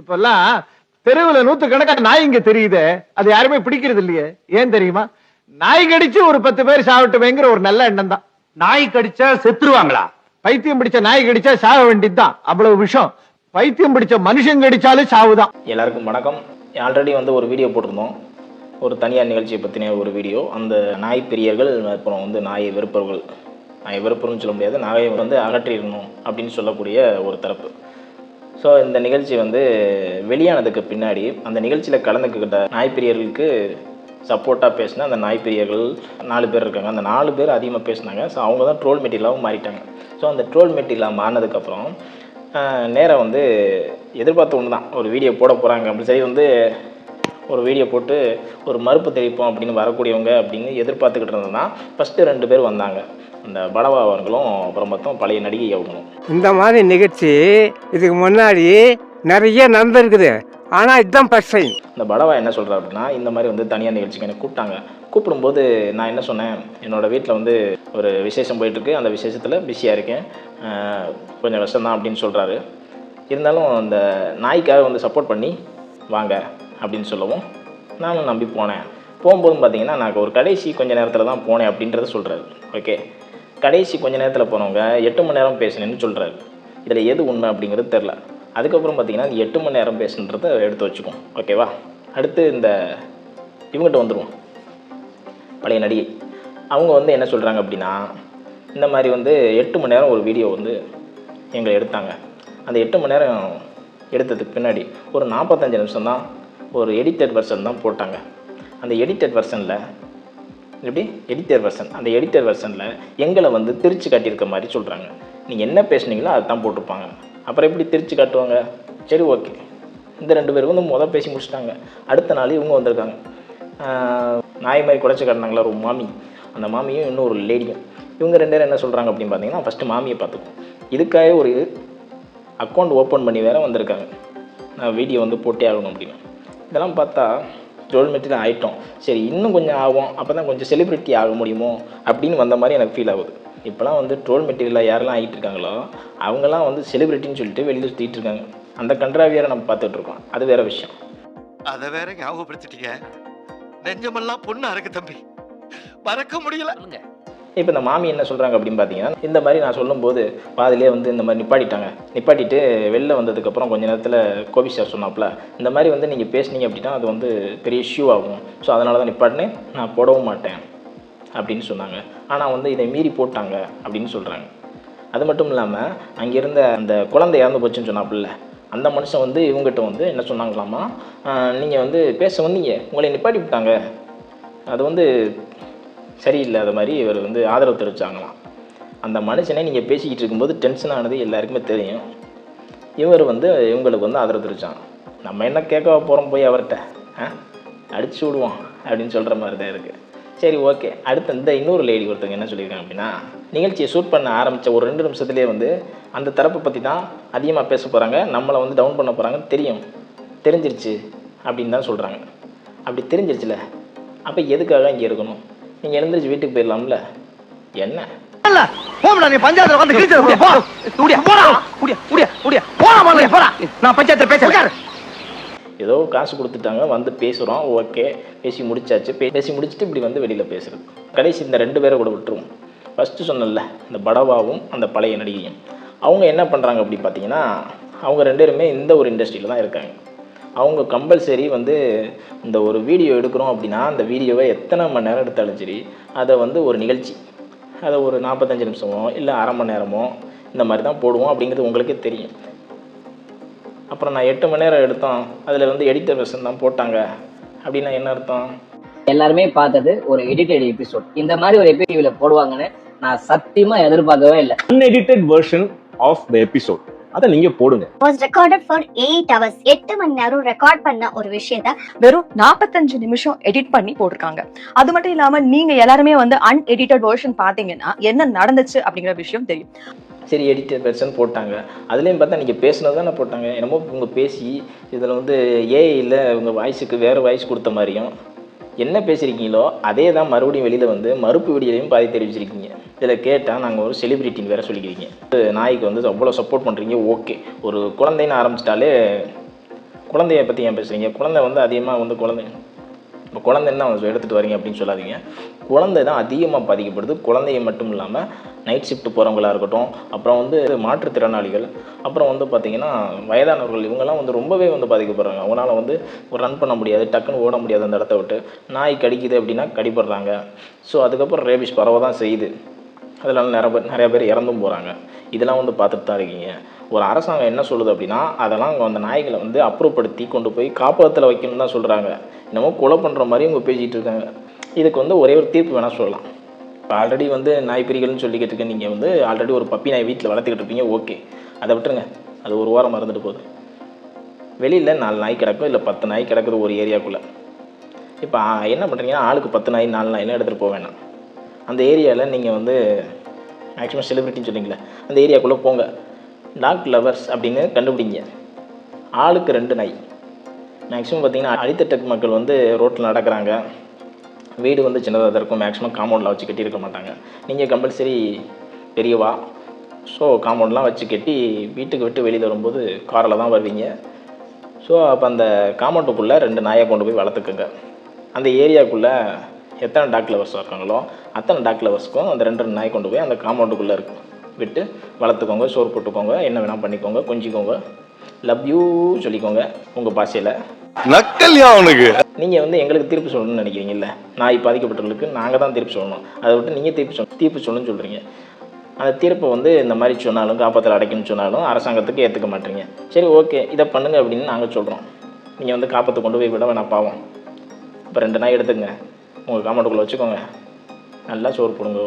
இப்பெல்லாம் தெருவுல நூத்துக்கணக்கான நாய் இங்க தெரியுதே, அது யாருமே பிடிக்கிறது இல்லையே. ஏன் தெரியுமா? நாய் கடிச்சு ஒரு 10 பேர் சாவட்டுமேங்கிற ஒரு நல்ல எண்ணம் தான். நாய் கடிச்சா செத்துருவாங்களா? பைத்தியம் பிடிச்ச நாய் கடிச்சா சாக வேண்டியதுதான், அவ்வளவு விஷம். பைத்தியம் பிடிச்ச மனுஷன் கடிச்சாலும் சாவுதான். எல்லாருக்கும் வணக்கம். ஆல்ரெடி வந்து ஒரு வீடியோ போட்டிருந்தோம், ஒரு தனியார் நிகழ்ச்சியை பற்றின ஒரு வீடியோ. அந்த நாய் பிரியர்கள், அப்புறம் வந்து நாயை வெறுப்பவர்கள், நாயை வெறுப்பவர்கள்னு சொல்ல முடியாது, நாயை வந்து அகற்றிடணும் அப்படின்னு சொல்லக்கூடிய ஒரு தரப்பு. ஸோ இந்த நிகழ்ச்சி வந்து வெளியானதுக்கு பின்னாடி அந்த நிகழ்ச்சியில் கலந்துக்கிட்ட நாய் பிரியர்களுக்கு சப்போர்ட்டாக பேசின அந்த நாய் பிரியர்கள் 4 பேர் இருக்காங்க. அந்த 4 பேர் அதிகமாக பேசினாங்க. ஸோ அவங்க தான் ட்ரோல் மெட்டீரியலாகவும் மாறிட்டாங்க. ஸோ அந்த ட்ரோல் மெட்டீரியலாக மாறினதுக்கப்புறம் நேராக வந்து எதிர்பார்த்த ஒன்று தான், ஒரு வீடியோ போட போகிறாங்க அப்படி சரி வந்து ஒரு வீடியோ போட்டு ஒரு மறுப்பு தெரிவிப்போம் அப்படின்னு வரக்கூடியவங்க அப்படின்னு எதிர்பார்த்துக்கிட்டு இருந்தது தான். ஃபஸ்ட்டு 2 பேர் வந்தாங்க, அந்த படவா அவர்களும் அப்புறம் மொத்தம் பழைய நடிகை அவங்களும். இந்த மாதிரி நிகழ்ச்சி இதுக்கு முன்னாடி நிறைய நடந்திருக்குது, ஆனால் இதுதான் ஃபர்ஸ்ட் டைம். இந்த படவா என்ன சொல்கிறா அப்படின்னா, இந்த மாதிரி வந்து தனியார் நிகழ்ச்சிக்கு எனக்கு கூப்பிட்டாங்க. கூப்பிடும்போது நான் என்ன சொன்னேன், என்னோடய வீட்டில் வந்து ஒரு விசேஷம் போயிட்டுருக்கு, அந்த விசேஷத்தில் பிஸியாக இருக்கேன், கொஞ்சம் கஷ்டம்தான் அப்படின்னு சொல்கிறாரு. இருந்தாலும் அந்த நாய்க்காக வந்து சப்போர்ட் பண்ணி வாங்க அப்படின்னு சொல்லவும் நானும் நம்பி போனேன். போகும்போதும் பார்த்தீங்கன்னா நான் ஒரு கடைசி கொஞ்சம் நேரத்தில் தான் போனேன் அப்படின்றத சொல்கிறாரு. ஓகே, கடைசி கொஞ்சம் நேரத்தில் போனவங்க 8 மணி நேரம் பேசினேன்னு சொல்கிறாரு. இதில் எது உண்மை அப்படிங்கிறது தெரில. அதுக்கப்புறம் பார்த்தீங்கன்னா 8 மணி நேரம் பேசுன்றதை எடுத்து வச்சுக்கோம், ஓகேவா? அடுத்து இந்த இவங்ககிட்ட வந்துடுவோம், பழைய நடிகை. அவங்க வந்து என்ன சொல்கிறாங்க அப்படின்னா, இந்த மாதிரி வந்து 8 மணி நேரம் ஒரு வீடியோ வந்து எங்களை எடுத்தாங்க. அந்த 8 மணி நேரம் எடுத்ததுக்கு பின்னாடி ஒரு 45 நிமிஷம் தான் ஒரு எடிட்டட் வெர்ஷன் தான் போட்டாங்க. அந்த எடிட்டட் வெர்ஷனில் எப்படி அந்த எடிட்டர் வெர்ஷனில் எங்களை வந்து திரிச்சு காட்டியிருக்க மாதிரி சொல்கிறாங்க. நீங்கள் என்ன பேசுனீங்களோ அதை தான் போட்டிருப்பாங்க. அப்புறம் எப்படி திரிச்சு காட்டுவாங்க? சரி, ஓகே. இந்த 2 பேரும் வந்து பேசி முடிச்சிட்டாங்க. அடுத்த நாள் இவங்க வந்திருக்காங்க, நாய் மாதிரி குறைச்சி காட்டினாங்களா ஒரு மாமி, அந்த மாமியும் இன்னும் ஒரு லேடியும். இவங்க 2 பேரும் என்ன சொல்கிறாங்க அப்படின்னு பார்த்தீங்கன்னா, ஃபஸ்ட்டு மாமியை பார்த்துக்குவோம். இதுக்காக ஒரு அக்கௌண்ட் ஓப்பன் பண்ணி வேறு வந்திருக்காங்க, நான் வீடியோ வந்து போட்டே ஆகணும் அப்படின்னு. இதெல்லாம் பார்த்தா ட்ரோல் மெட்டீரியல் ஆகிட்டோம், சரி இன்னும் கொஞ்சம் ஆகும், அப்போ தான் கொஞ்சம் செலிப்ரிட்டி ஆக முடியுமோ அப்படின்னு வந்த மாதிரி எனக்கு ஃபீல் ஆகுது. இப்போலாம் வந்து ட்ரோல் மெட்டீரியலாக யாரெல்லாம் ஆகிட்டு இருக்காங்களோ அவங்களாம் வந்து செலிப்ரிட்டின்னு சொல்லிட்டு வெளியில் சுற்றிட்டு இருக்காங்க. அந்த கண்ட்ராவியரை நம்ம பார்த்துட்ருக்கோம், அது வேறு விஷயம். அதை வேற ஞாபகப்படுத்திட்டீங்க, நெஞ்சமெல்லாம் பொண்ணா இருக்கு தம்பி, மறக்க முடியல. இப்போ இந்த மாமி என்ன சொல்கிறாங்க அப்படின்னு பார்த்தீங்கன்னா, இந்த மாதிரி நான் சொல்லும்போது பாதிலே வந்து இந்த மாதிரி நிப்பாட்டிட்டு வெளில வந்ததுக்கப்புறம் கொஞ்சம் நேரத்தில் கோபி சார் சொன்னாப்புல, இந்த மாதிரி வந்து நீங்கள் பேசுனீங்க அப்படின்னா அது வந்து பெரிய இஷ்யூ ஆகும், ஸோ அதனால தான் நிப்பாட்டினேன், நான் போடவும் மாட்டேன் அப்படின்னு சொன்னாங்க. ஆனால் வந்து இதை மீறி போட்டாங்க அப்படின்னு சொல்கிறாங்க. அது மட்டும் இல்லாமல் அங்கே இருந்த அந்த குழந்தை இறந்து போச்சுன்னு சொன்னாப்புல, அந்த மனுஷன் வந்து இவங்ககிட்ட வந்து என்ன சொன்னாங்களாமா, நீங்கள் வந்து பேச வந்தீங்க, உங்களை நிப்பாட்டி விட்டாங்க, அது வந்து சரியில்லை, அது மாதிரி இவர் வந்து ஆதரவு தெரிவித்தாங்களாம். அந்த மனுஷனே நீங்கள் பேசிக்கிட்டு இருக்கும்போது டென்ஷன் ஆனது எல்லாருக்குமே தெரியும். இவர் வந்து இவங்களுக்கு வந்து ஆதரவு தெரிவித்தாங்க. நம்ம என்ன கேட்க போகிறோம் போய் அவர்கிட்ட, அடிச்சு விடுவோம் அப்படின்னு சொல்கிற மாதிரி தான் இருக்குது. சரி, ஓகே. அடுத்து இந்த இன்னொரு லேடி ஒருத்தவங்க என்ன சொல்லியிருக்காங்க அப்படின்னா, நிகழ்ச்சியை ஷூட் பண்ண ஆரம்பித்த ஒரு 2 நிமிஷத்துலேயே வந்து அந்த தரப்பை பற்றி தான் அதிகமாக பேச போகிறாங்க, நம்மளை வந்து டவுன் பண்ண போகிறாங்கன்னு தெரிஞ்சிருச்சு அப்படின்னு தான் சொல்கிறாங்க. அப்படி தெரிஞ்சிருச்சுல, அப்போ எதுக்காக இங்கே இருக்கணும்? நீங்கள் எழுந்திரிச்சு வீட்டுக்கு போயிடலாம்ல. என்ன பஞ்சாயத்துல ஏதோ காசு கொடுத்துட்டாங்க, வந்து பேசுகிறோம், ஓகே, பேசி முடிச்சாச்சு. பேசி முடிச்சுட்டு இப்படி வந்து வெளியில் பேசுகிறது. கடைசி இந்த 2 பேரை கூட விட்டுருவோம். ஃபஸ்ட்டு சொன்னல இந்த படவாவும் அந்த பழைய நடிகையும், அவங்க என்ன பண்ணுறாங்க அப்படி பார்த்தீங்கன்னா, அவங்க 2 பேருமே இந்த ஒரு இண்டஸ்ட்ரியில் தான் இருக்காங்க. அவங்க கம்பல்சரி வந்து இந்த ஒரு வீடியோ எடுக்கிறோம் அப்படின்னா அந்த வீடியோவை எத்தனை மணி நேரம் எடுத்தாலும் சரி, அதை வந்து ஒரு நிகழ்ச்சி, அதை ஒரு 45 நிமிஷமோ இல்லை அரை மணி நேரமோ இந்த மாதிரி தான் போடுவோம் அப்படிங்கிறது உங்களுக்கே தெரியும். அப்புறம் நான் 8 மணி நேரம் எடுத்தோம், அதில் வந்து எடிட்டர் வெர்ஷன் தான் போட்டாங்க அப்படின்னா என்ன அர்த்தம்? எல்லாருமே பார்த்தது ஒரு எடிட்டட் எபிசோட். இந்த மாதிரி ஒரு எபிசோட்ல போடுவாங்கன்னு நான் சத்தியமா எதிர்பார்க்கவே இல்லை. Unedited version of the episode அதை நீங்க போடுங்க. was recorded for 8 hours. 8 மணி நேரம் ரெக்கார்ட் பண்ண ஒரு விஷயத்தை வெறும் 45 நிமிஷம் எடிட் பண்ணி போட்டிருக்காங்க. அது மட்டும் இல்லாம நீங்க எல்லாருமே வந்து அன்எடிட்டட் வெர்ஷன் பாத்தீங்கன்னா என்ன நடந்துச்சு அப்படிங்கிற விஷயம் தெரியும். சரி, எடிட்டட் வெர்ஷன் போட்டாங்க, அதுலேயும் பார்த்தா நீங்கள் பேசுனது தானே போட்டாங்க. என்னமோ இவங்க பேசி இதில் வந்து ஏஐயில் இவங்க வாய்ஸுக்கு வேறு வாய்ஸ் கொடுத்த மாதிரியும், என்ன பேசியிருக்கீங்களோ அதே தான் மறுபடியும் வெளியில் வந்து மறுப்பு வீடியோலையும் பாதி தெரிவிச்சிருக்கீங்க. இதில் கேட்டால் நாங்கள் ஒரு செலிபிரிட்டின்னு வேறு சொல்லிக்கிறீங்க. நாய்க்கு வந்து அவ்வளோ சப்போர்ட் பண்ணுறீங்க, ஓகே. ஒரு குழந்தைன்னு ஆரம்பிச்சிட்டாலே குழந்தைய பற்றி ஏன் பேசுகிறீங்க? குழந்தை வந்து அதிகமாக வந்து இப்போ குழந்தைன்னா எடுத்துகிட்டு வரீங்க அப்படின்னு சொல்லாதீங்க. குழந்தை தான் அதிகமாக பாதிக்கப்படுது. குழந்தைய மட்டும் இல்லாமல் நைட் ஷிஃப்ட் போகிறவங்களா இருக்கட்டும், அப்புறம் வந்து மாற்றுத்திறனாளிகள், அப்புறம் வந்து பார்த்திங்கன்னா வயதானவர்கள், இவங்கெல்லாம் வந்து ரொம்பவே வந்து பாதிக்கப்படுறாங்க. அவங்களால வந்து ஒரு ரன் பண்ண முடியாது, டக்குன்னு ஓட முடியாது அந்த இடத்த விட்டு. நாய் கடிக்குது அப்படின்னா கடிப்படுறாங்க. ஸோ அதுக்கப்புறம் ரேபிஸ் பரவ தான் செய்யுது. அதில் நிறைய பேர் இறந்தும் போகிறாங்க. இதெல்லாம் வந்து பார்த்துட்டு தான் இருக்கீங்க. ஒரு அரசாங்கம் என்ன சொல்லுது அப்படின்னா, அதெல்லாம் அந்த நாய்களை வந்து அப்புறப்படுத்தி கொண்டு போய் காப்பகத்தில் வைக்கணும்னு தான் சொல்கிறாங்க. என்னமோ கொலை பண்ணுற மாதிரி இவங்க பேசிகிட்டு இருக்காங்க. இதுக்கு வந்து ஒரே ஒரு தீர்ப்பு வேணால் சொல்லலாம். இப்போ ஆல்ரெடி வந்து நாய் பிரிகள்னு சொல்லிக்கிட்டு இருக்க நீங்கள் வந்து ஆல்ரெடி ஒரு பப்பி நாய் வீட்டில் வளர்த்துக்கிட்டு இருப்பீங்க, ஓகே, அதை விட்டுருங்க. அது ஒரு வாரம் மறந்துட்டு போகுது. வெளியில் 4 நாய் கிடக்கும், இல்லை 10 நாய் கிடக்குது ஒரு ஏரியாக்குள்ளே. இப்போ என்ன பண்ணுறீங்கன்னா, ஆளுக்கு 10 நாய் 4 நாயெல்லாம் எடுத்துகிட்டு போக வேணாம். அந்த ஏரியாவில் நீங்கள் வந்து மேக்ஸிமம் செலிபிரிட்டின்னு சொன்னீங்களே, அந்த ஏரியாக்குள்ளே போங்க, டாக் லவர்ஸ் அப்படின்னு கண்டுபிடிங்க. ஆளுக்கு 2 நாய். மேக்ஸிமம் பார்த்திங்கன்னா அடித்தட்டு மக்கள் வந்து ரோட்டில் நடக்கிறாங்க, வீடு வந்து சின்னதாக தான் இருக்கும், மேக்ஸிமம் காம்பவுண்டில் வச்சு கட்டியிருக்க மாட்டாங்க. நீங்கள் கம்பல்சரி பெரியவா, ஸோ காம்பவுண்ட்லாம் வச்சு கட்டி வீட்டுக்கு விட்டு வெளியில் வரும்போது காரில் தான் வருவீங்க. ஸோ அப்போ அந்த காம்பவுண்டுக்குள்ளே 2 நாயை கொண்டு போய் வளர்த்துக்குங்க. அந்த ஏரியாவுக்குள்ளே எத்தனை டாக் லவர்ஸ் இருக்காங்களோ அத்தனை டாக் லவர்ஸ்க்கும் அந்த 2 நாய் கொண்டு போய் அந்த காம்பவுண்டுக்குள்ளே விட்டு வளர்த்துக்கோங்க. சோறு போட்டுக்கோங்க, என்ன வேணால் பண்ணிக்கோங்க, கொஞ்சிக்கோங்க, லவ் யூ சொல்லிக்கோங்க உங்கள் பாஷையில். நக்கல்யா அவனுக்கு. நீங்கள் வந்து எங்களுக்கு தீர்ப்பு சொல்லணும்னு நினைக்கிறீங்கல்ல, நாய் பாதிக்கப்பட்டவர்களுக்கு நாங்கள் தான் தீர்ப்பு சொல்லணும். அதை விட்டு நீங்கள் தீர்ப்பு சொல்லணும்னு சொல்கிறீங்க. அந்த தீர்ப்பை வந்து இந்த மாதிரி சொன்னாலும், காப்பத்தில் அடைக்கணும்னு சொன்னாலும் அரசாங்கத்துக்கு ஏற்றுக்க மாட்டீங்க. சரி ஓகே, இதை பண்ணுங்க அப்படின்னு நாங்கள் சொல்கிறோம். நீங்கள் வந்து காப்பத்தை கொண்டு போய் விட வேணாம், பாவம். இப்போ 2 நாய் எடுத்துங்க, உங்கள் காம்பவுண்டுக்குள்ளே வச்சுக்கோங்க, நல்லா சோறு போடுங்க,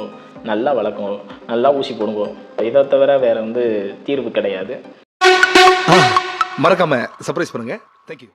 நல்லா வளர்க்குங்க, நல்லா ஊசி போடுங்க. இதை தவிர வேறு வந்து தீர்வு கிடையாது. மறக்காம சர்ப்ரைஸ் பண்ணுங்க. தேங்க்யூ.